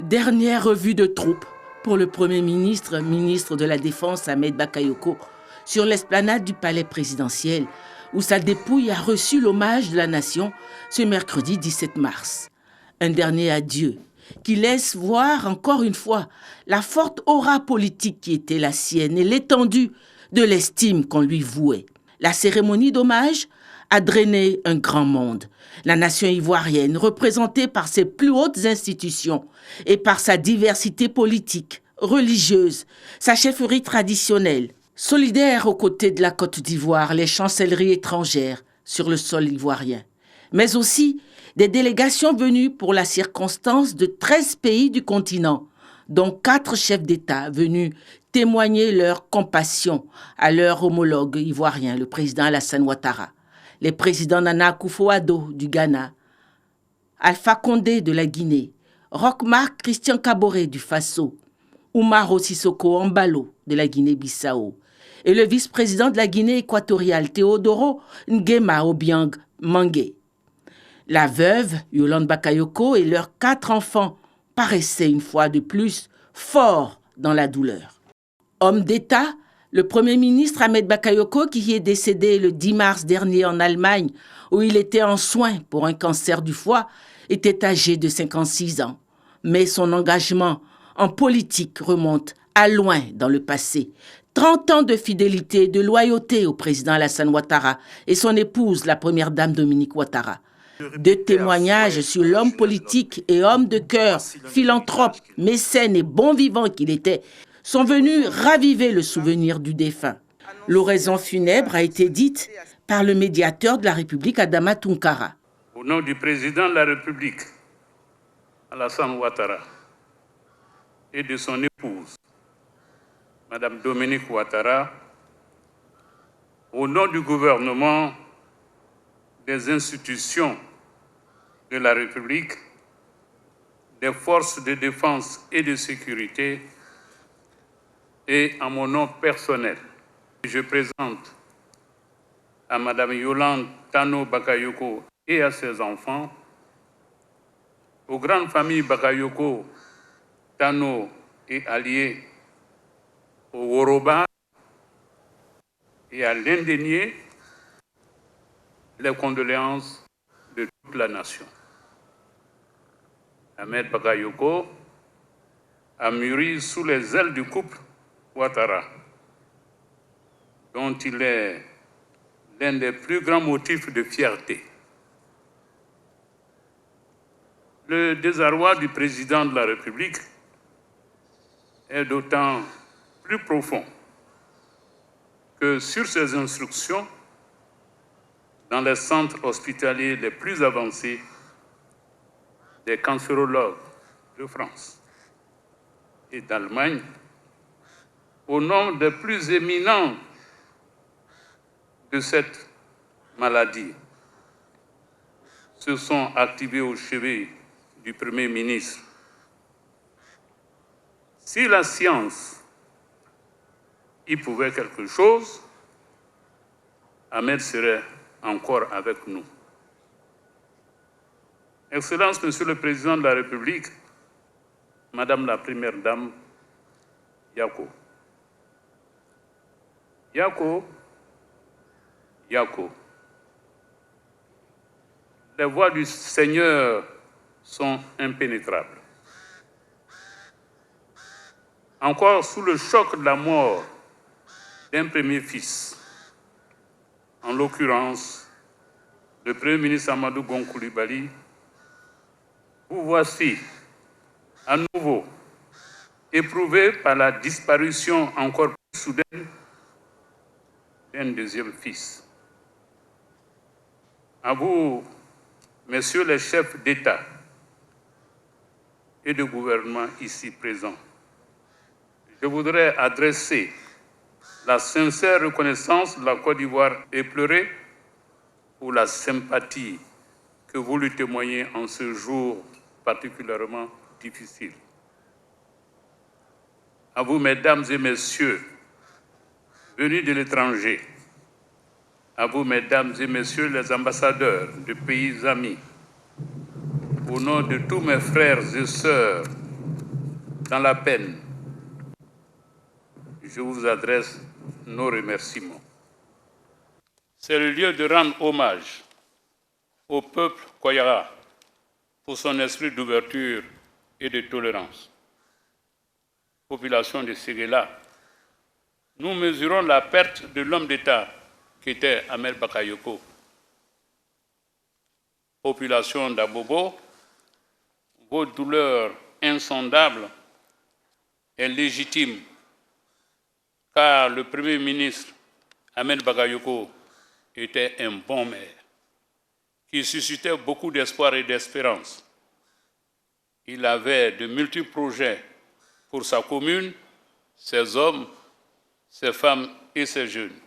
Dernière revue de troupes pour le Premier ministre, ministre de la Défense Ahmed Bakayoko, sur l'esplanade du palais présidentiel, où sa dépouille a reçu l'hommage de la nation ce mercredi 17 mars. Un dernier adieu qui laisse voir encore une fois la forte aura politique qui était la sienne et l'étendue de l'estime qu'on lui vouait. La cérémonie d'hommage a drainé un grand monde. La nation ivoirienne, représentée par ses plus hautes institutions et par sa diversité politique, religieuse, sa chefferie traditionnelle, solidaire aux côtés de la Côte d'Ivoire, les chancelleries étrangères sur le sol ivoirien, mais aussi des délégations venues pour la circonstance de 13 pays du continent, dont 4 chefs d'État venus témoigner leur compassion à leur homologue ivoirien, le président Alassane Ouattara, les présidents Nana Akufo-Addo du Ghana, Alpha Condé de la Guinée, Roch-Marc Christian Kaboré du Faso, Umaro Sissoko Embalo de la Guinée-Bissau et le vice-président de la Guinée équatoriale Théodoro Nguema Obiang Mangué. La veuve, Yolande Bakayoko, et leurs 4 enfants paraissaient une fois de plus forts dans la douleur. Homme d'État, le Premier ministre Ahmed Bakayoko, qui est décédé le 10 mars dernier en Allemagne, où il était en soins pour un cancer du foie, était âgé de 56 ans. Mais son engagement en politique remonte à loin dans le passé. 30 ans de fidélité et de loyauté au président Alassane Ouattara et son épouse, la première dame Dominique Ouattara. 2 témoignages sur l'homme politique et homme de cœur, philanthrope, mécène et bon vivant qu'il était, sont venus raviver le souvenir du défunt. L'oraison funèbre a été dite par le médiateur de la République, Adama Tounkara. Au nom du président de la République, Alassane Ouattara, et de son épouse, Madame Dominique Ouattara, au nom du gouvernement, des institutions de la République, des forces de défense et de sécurité, et en mon nom personnel, je présente à Madame Yolande Tano Bakayoko et à ses enfants, aux grandes familles Bakayoko, Tano et alliés, au Woroba et à l'Indénié, les condoléances de toute la nation. Ahmed Bakayoko a mûri sous les ailes du couple Ouattara, dont il est l'un des plus grands motifs de fierté. Le désarroi du président de la République est d'autant plus profond que sur ses instructions, dans les centres hospitaliers les plus avancés, des cancérologues de France et d'Allemagne, au nom des plus éminents de cette maladie, se sont activés au chevet du Premier ministre. Si la science y pouvait quelque chose, Ahmed serait encore avec nous. Excellence, Monsieur le Président de la République, Madame la Première Dame, Yako. Yako, Yako. Les voies du Seigneur sont impénétrables. Encore sous le choc de la mort d'un premier fils, en l'occurrence le Premier ministre Amadou Gon Coulibaly, vous voici à nouveau éprouvé par la disparition encore plus soudaine d'un deuxième fils. À vous, messieurs les chefs d'État et de gouvernement ici présents, je voudrais adresser la sincère reconnaissance de la Côte d'Ivoire et pleurer pour la sympathie que vous lui témoignez en ce jour particulièrement difficile. À vous, mesdames et messieurs, venus de l'étranger, à vous, mesdames et messieurs les ambassadeurs de pays amis, au nom de tous mes frères et sœurs dans la peine, je vous adresse nos remerciements. C'est le lieu de rendre hommage au peuple Koyara pour son esprit d'ouverture et de tolérance. Population de Séguéla, nous mesurons la perte de l'homme d'État qui était Ahmed Bakayoko. Population d'Abobo, vos douleurs insondables est légitime, car le Premier ministre Ahmed Bakayoko était un bon maire qui suscitait beaucoup d'espoir et d'espérance. Il avait de multiples projets pour sa commune, ses hommes, ses femmes et ses jeunes.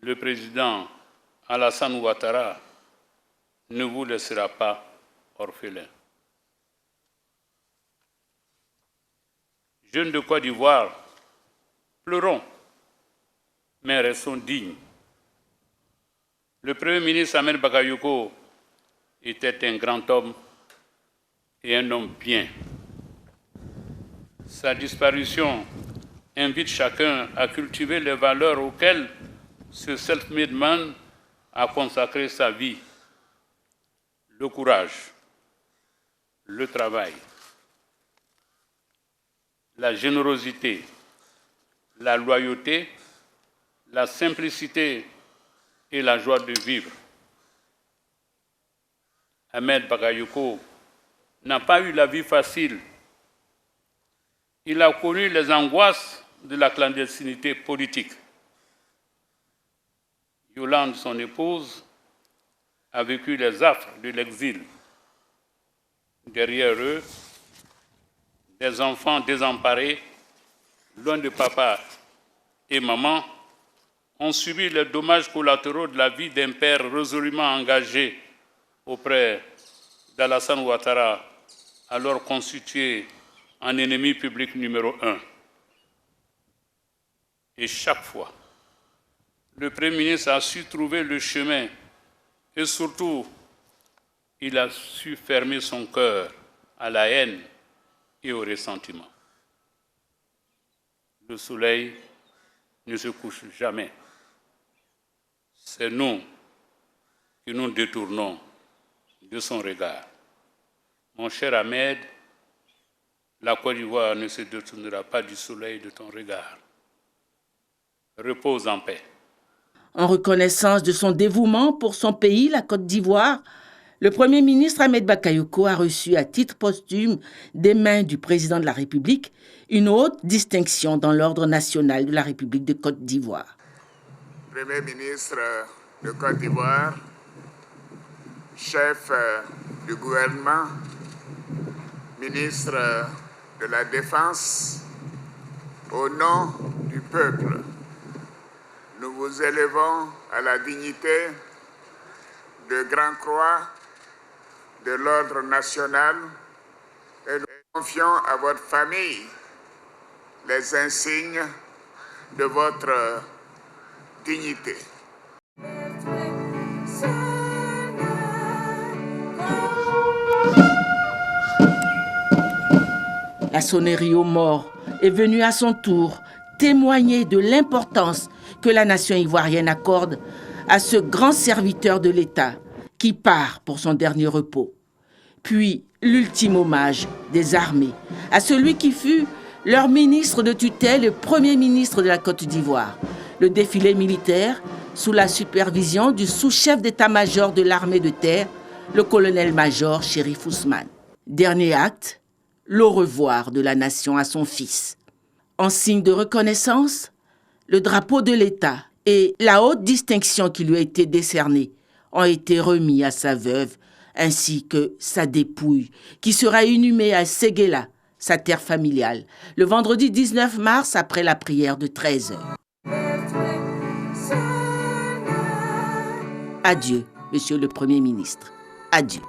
Le président Alassane Ouattara ne vous laissera pas orphelins. Jeunes de Côte d'Ivoire, pleurons, mais restons dignes. Le Premier ministre Ahmed Bakayoko était un grand homme et un homme bien. Sa disparition invite chacun à cultiver les valeurs auxquelles ce self-made man a consacré sa vie. Le courage, le travail, la générosité, la loyauté, la simplicité et la joie de vivre. Ahmed Bakayoko n'a pas eu la vie facile. Il a connu les angoisses de la clandestinité politique. Yolande, son épouse, a vécu les affres de l'exil. Derrière eux, des enfants désemparés, loin de papa et maman, ont subi les dommages collatéraux de la vie d'un père résolument engagé auprès d'Alassane Ouattara, alors constitué en ennemi public numéro 1. Et chaque fois, le Premier ministre a su trouver le chemin et surtout, il a su fermer son cœur à la haine et au ressentiment. Le soleil ne se couche jamais. C'est nous qui nous détournons de son regard. Mon cher Ahmed, la Côte d'Ivoire ne se détournera pas du soleil de ton regard. Repose en paix. En reconnaissance de son dévouement pour son pays, la Côte d'Ivoire, le Premier ministre Ahmed Bakayoko a reçu à titre posthume des mains du président de la République une haute distinction dans l'ordre national de la République de Côte d'Ivoire. Premier ministre de Côte d'Ivoire, chef du gouvernement, ministre de la Défense, au nom du peuple, nous vous élevons à la dignité de Grand Croix de l'ordre national et nous confions à votre famille les insignes de votre dignité. La sonnerie aux morts est venue à son tour témoigner de l'importance que la nation ivoirienne accorde à ce grand serviteur de l'État qui part pour son dernier repos. Puis l'ultime hommage des armées à celui qui fut leur ministre de tutelle et premier ministre de la Côte d'Ivoire. Le défilé militaire sous la supervision du sous-chef d'état-major de l'armée de terre, le colonel-major Chérif Ousmane. Dernier acte, l'au revoir de la nation à son fils. En signe de reconnaissance, le drapeau de l'État et la haute distinction qui lui a été décernée ont été remis à sa veuve ainsi que sa dépouille, qui sera inhumée à Séguéla, sa terre familiale, le vendredi 19 mars après la prière de 13h. Adieu, Monsieur le Premier ministre. Adieu.